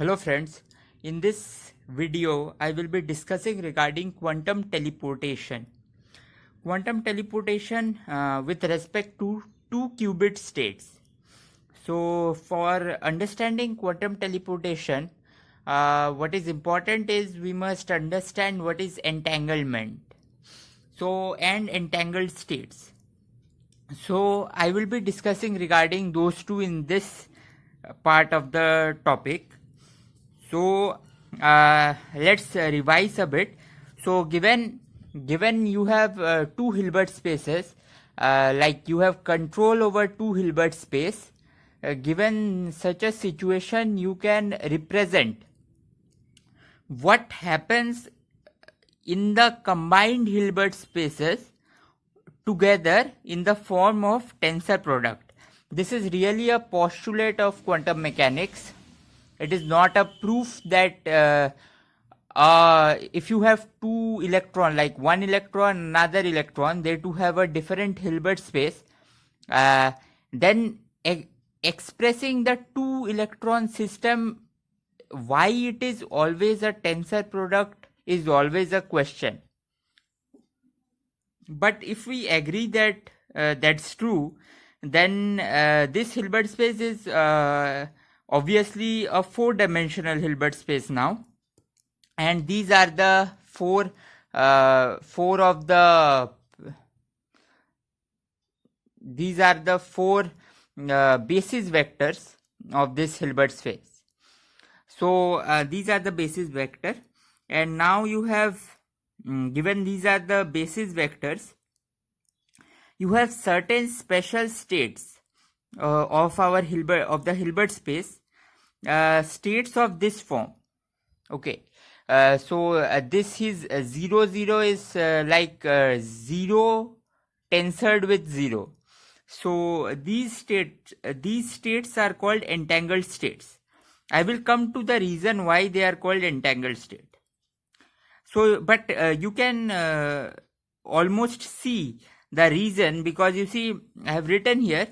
Hello friends, in this video I will be discussing regarding quantum teleportation. Quantum teleportation with respect to 2-qubit states. So for understanding quantum teleportation, what is important is we must understand what is entanglement. And entangled states. So I will be discussing regarding those two in this part of the topic. So let's revise a bit. So given you have two Hilbert spaces, like you have control over two Hilbert space, given such a situation, you can represent what happens in the combined Hilbert spaces together in the form of tensor product. This is really a postulate of quantum mechanics. It is not a proof that if you have two electron, like one electron, another electron, they two have a different Hilbert space, then expressing the two electron system, why it is always a tensor product is always a question. But if we agree that that's true, then this Hilbert space is obviously a four-dimensional Hilbert space now, and these are the four of the basis vectors of this Hilbert space. So these are the basis vector, and now you have given these are the basis vectors, you have certain special states of the Hilbert space, states of this form. Okay, this is 0 0 is like 0 tensored with 0. So these states are called entangled states. I will come to the reason why they are called entangled state. So, but you can almost see the reason, because you see I have written here,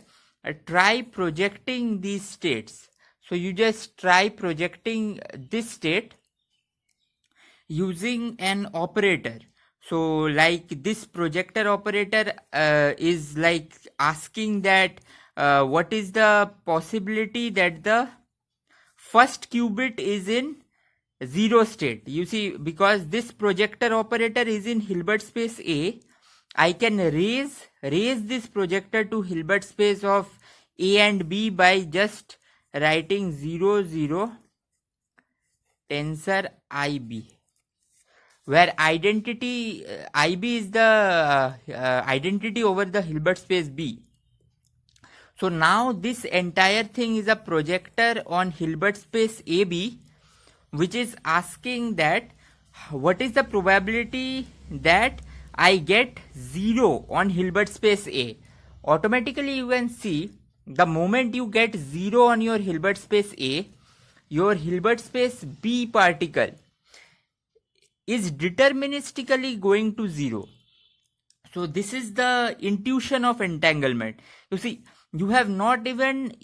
try projecting these states. So you just try projecting this state using an operator. So like this projector operator is like asking that what is the possibility that the first qubit is in 0 state. You see, because this projector operator is in Hilbert space A, I can raise this projector to Hilbert space of A and B by just writing 0 0 tensor IB, where identity IB is the identity over the Hilbert space B. So now this entire thing is a projector on Hilbert space AB, which is asking that what is the probability that I get 0 on Hilbert space A. Automatically you can see the moment you get 0 on your Hilbert space A, your Hilbert space B particle is deterministically going to 0. So this is the intuition of entanglement. You see, you have not even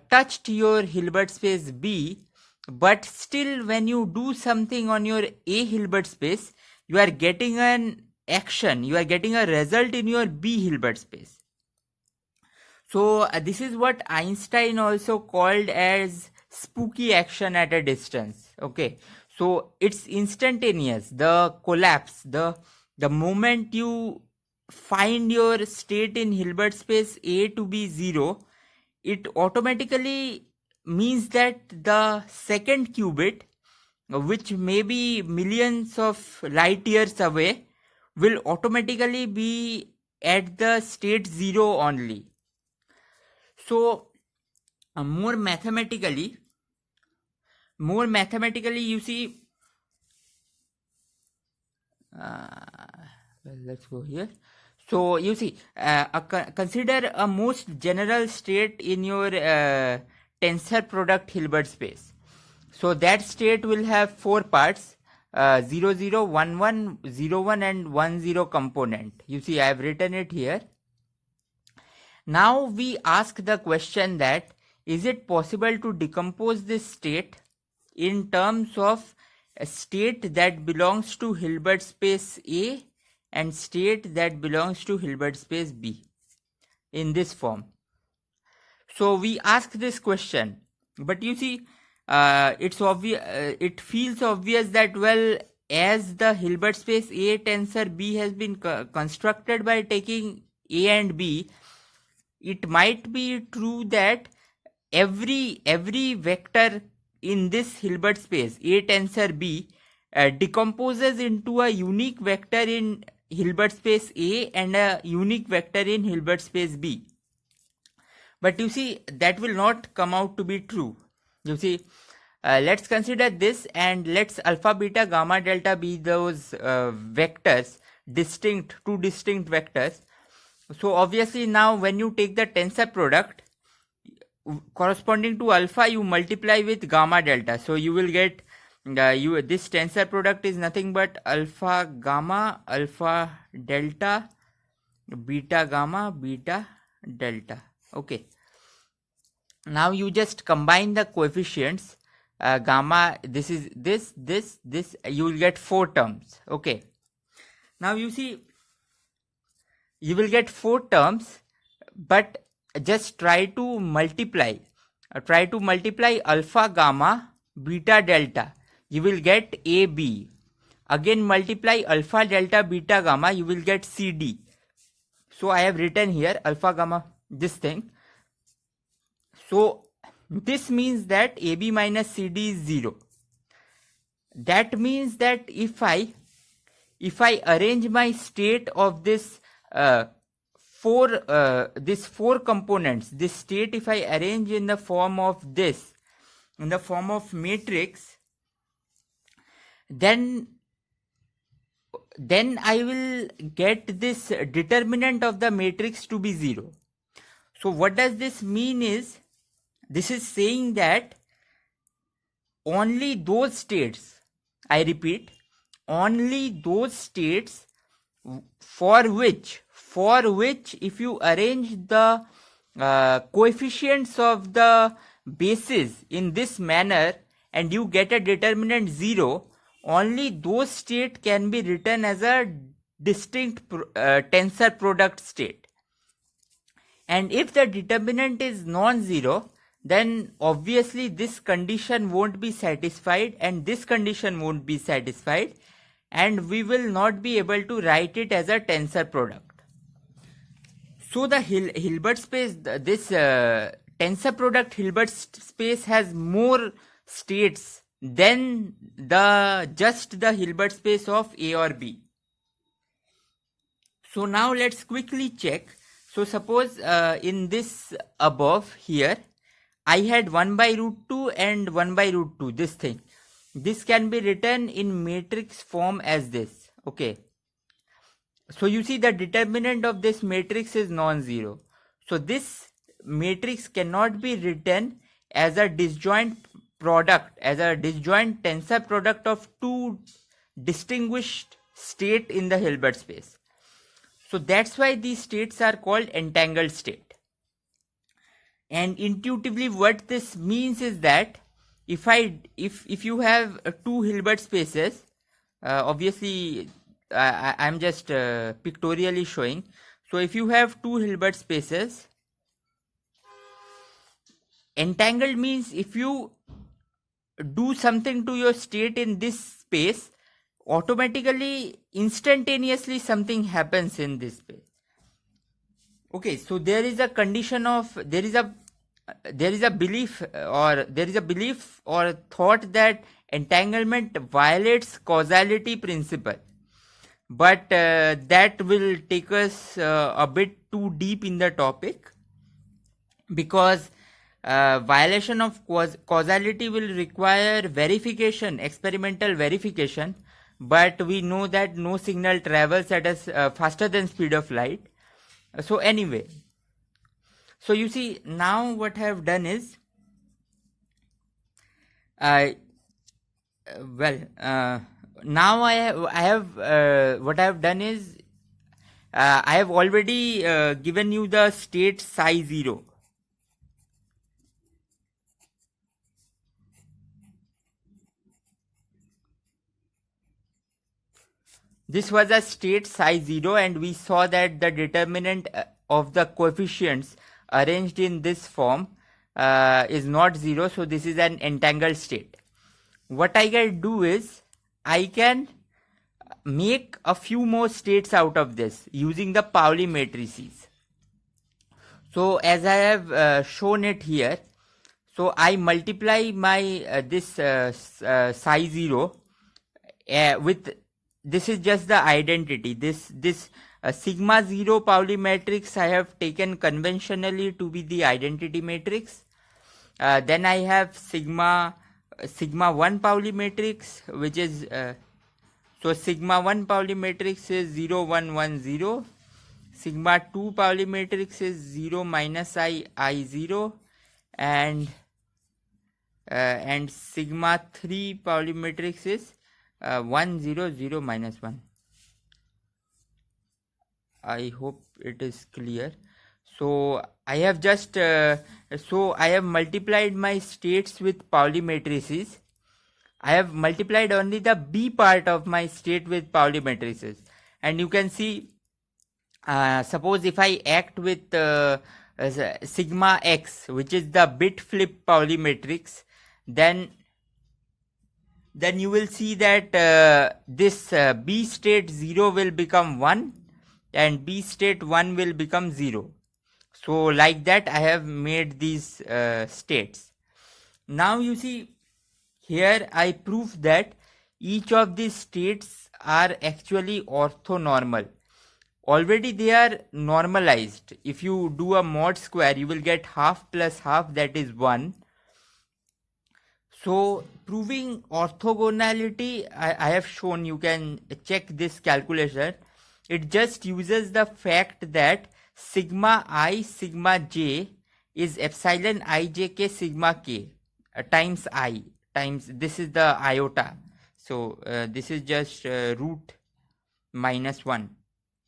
touched your Hilbert space B, but still when you do something on your A Hilbert space, you are getting an action, you are getting a result in your B Hilbert space. So this is what Einstein also called as spooky action at a distance. Okay, so it's instantaneous, the collapse, the moment you find your state in Hilbert space A to be 0, it automatically means that the second qubit, which may be millions of light years away, will automatically be at the state 0 only. So more mathematically you see, well, let's go here. So you see, consider a most general state in your tensor product Hilbert space. So that state will have 4 parts, 0 0 1 1 0 1 and 1 0 component. You see, I have written it here. Now we ask the question that is it possible to decompose this state in terms of a state that belongs to Hilbert space A and state that belongs to Hilbert space B in this form? So we ask this question, but you see, it's obvious. It feels obvious that, well, as the Hilbert space A tensor B has been constructed by taking A and B, it might be true that every vector in this Hilbert space A tensor B decomposes into a unique vector in Hilbert space A and a unique vector in Hilbert space B. But you see, that will not come out to be true. You see, let's consider this, and let's alpha, beta, gamma, delta be those vectors, two distinct vectors. So obviously now when you take the tensor product corresponding to alpha, you multiply with gamma delta. So you will get this tensor product is nothing but alpha gamma, alpha delta, beta gamma, beta delta. Okay. Now you just combine the coefficients, gamma, this is this, you will get 4 terms. Okay. Now you see, you will get 4 terms, but just try to multiply alpha gamma, beta delta, you will get AB. Again multiply alpha delta, beta gamma, you will get CD. So I have written here alpha gamma, this thing. So this means that AB minus CD is 0. That means that if I arrange my state of this four components, this state, if I arrange in the form of this, in the form of matrix, then I will get this determinant of the matrix to be 0. So what does this mean is, this is saying that only those states, I repeat, only those states for which if you arrange the coefficients of the bases in this manner and you get a determinant 0, only those state can be written as a distinct tensor product state. And if the determinant is non-zero, then obviously this condition won't be satisfied and this condition won't be satisfied, and we will not be able to write it as a tensor product. So the Hilbert space, this tensor product Hilbert space has more states than just the Hilbert space of A or B. So now let's quickly check. So suppose in this above here, I had 1 by root 2 and 1 by root 2, this thing. This can be written in matrix form as this. Okay. So you see the determinant of this matrix is non-zero. So this matrix cannot be written as a disjoint product, as a disjoint tensor product of two distinguished state in the Hilbert space. So that's why these states are called entangled state. And intuitively what this means is that if you have two Hilbert spaces, obviously I'm just pictorially showing. So if you have two Hilbert spaces, entangled means if you do something to your state in this space, automatically, instantaneously something happens in this space. Okay, so there is a condition of, there is a belief or thought that entanglement violates causality principle, but that will take us a bit too deep in the topic, because violation of causality will require verification, experimental verification, but we know that no signal travels at a faster than speed of light. So anyway, so you see now what I have done is, now I have what I have done is, I have already given you the state psi 0. this was a state psi 0, and we saw that the determinant of the coefficients arranged in this form is not 0, so this is an entangled state. What I can do is I can make a few more states out of this using the Pauli matrices. So as I have shown it here, so I multiply my this psi 0 with, this is just the identity, this sigma 0 Pauli matrix I have taken conventionally to be the identity matrix. Then I have sigma 1 Pauli matrix, which is so sigma 1 Pauli matrix is 0 1 1 0, sigma 2 Pauli matrix is 0 minus I 0, and sigma 3 Pauli matrix is 1 0 0 minus 1. I hope it is clear. So I have just so I have multiplied my states with Pauli matrices. I have multiplied only the B part of my state with Pauli matrices, and you can see, suppose if I act with sigma x, which is the bit flip Pauli matrix, then you will see that this B state 0 will become 1 and B state 1 will become 0. So like that I have made these states. Now you see, here I prove that each of these states are actually orthonormal. Already they are normalized. If you do a mod square, you will get half plus half, that is 1. So proving orthogonality, I have shown, you can check this calculation. It just uses the fact that sigma I sigma j is epsilon ijk sigma k times I times, this is the iota. So this is just root minus 1.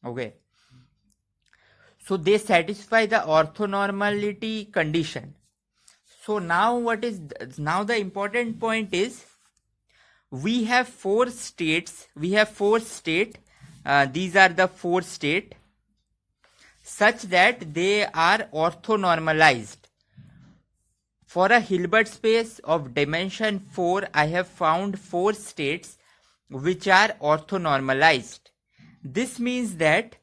Okay. So they satisfy the orthonormality condition. So now now the important point is, we have 4 states. We have 4 state. These are the 4 state such that they are orthonormalized. For a Hilbert space of dimension 4, I have found 4 states which are orthonormalized. This means that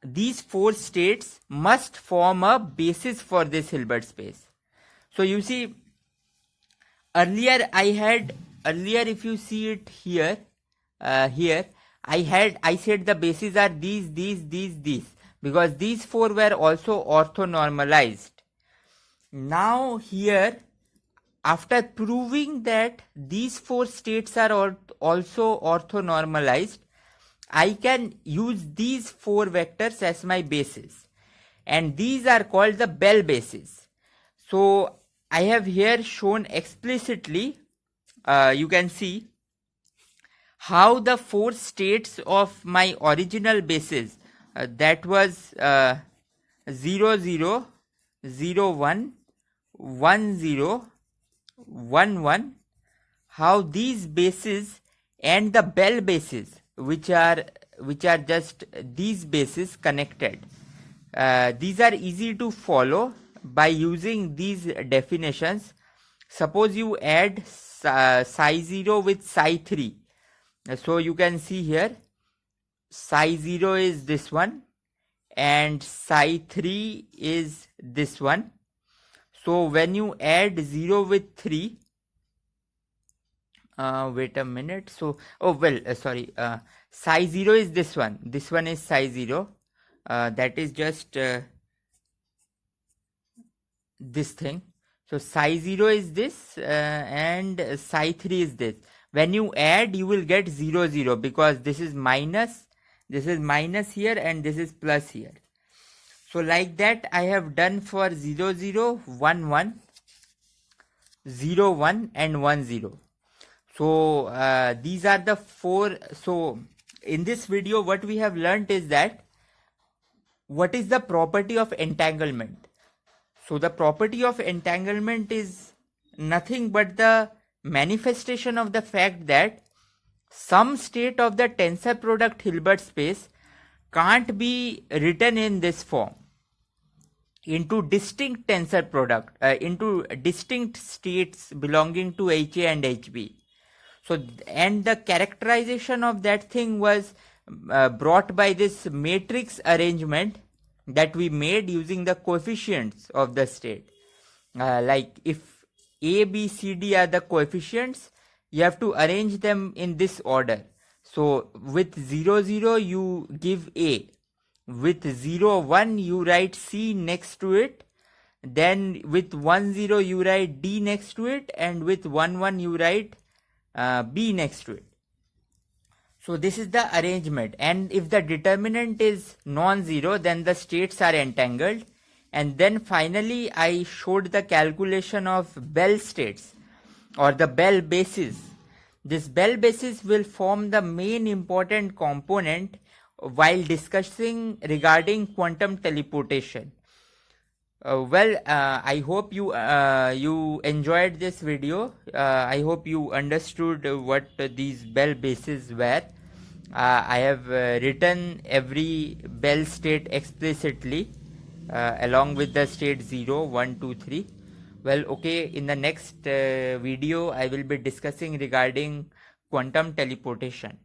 these 4 states must form a basis for this Hilbert space. So you see, earlier if you see it here, I said the bases are these, because these 4 were also orthonormalized. Now here, after proving that these 4 states are also orthonormalized, I can use these 4 vectors as my basis, and these are called the Bell bases. So I have here shown explicitly, you can see how the 4 states of my original basis, that was 0 0 0 1 1 0 1 1, how these bases and the Bell bases, which are just these bases connected, these are easy to follow by using these definitions. Suppose you add psi 0 with psi 3. So you can see here, psi 0 is this one and psi 3 is this one. So when you add 0 with 3, wait a minute. So, psi 0 is this one. This one is psi 0. That is just this thing. So psi 0 is this and psi 3 is this. When you add, you will get 0 0, because this is minus here and this is plus here. So like that I have done for 0 0 1 1 0 1 and 1 0. So these are the 4. So in this video what we have learnt is that what is the property of entanglement. So the property of entanglement is nothing but the manifestation of the fact that some state of the tensor product Hilbert space can't be written in this form into distinct tensor product, into distinct states belonging to HA and HB. So, and the characterization of that thing was brought by this matrix arrangement that we made using the coefficients of the state. Like if A, B, C, D are the coefficients, you have to arrange them in this order. So with 0, 0 you give A. With 0, 1 you write C next to it. Then with 1, 0 you write D next to it. And with 1, 1 you write B next to it. So this is the arrangement. And if the determinant is non-zero, then the states are entangled. And then finally I showed the calculation of Bell states or the Bell basis. This Bell basis will form the main important component while discussing regarding quantum teleportation. I hope you enjoyed this video. I hope you understood what these Bell bases were. I have written every Bell state explicitly along with the state 0, 1, 2, 3. Well, okay, in the next video I will be discussing regarding quantum teleportation.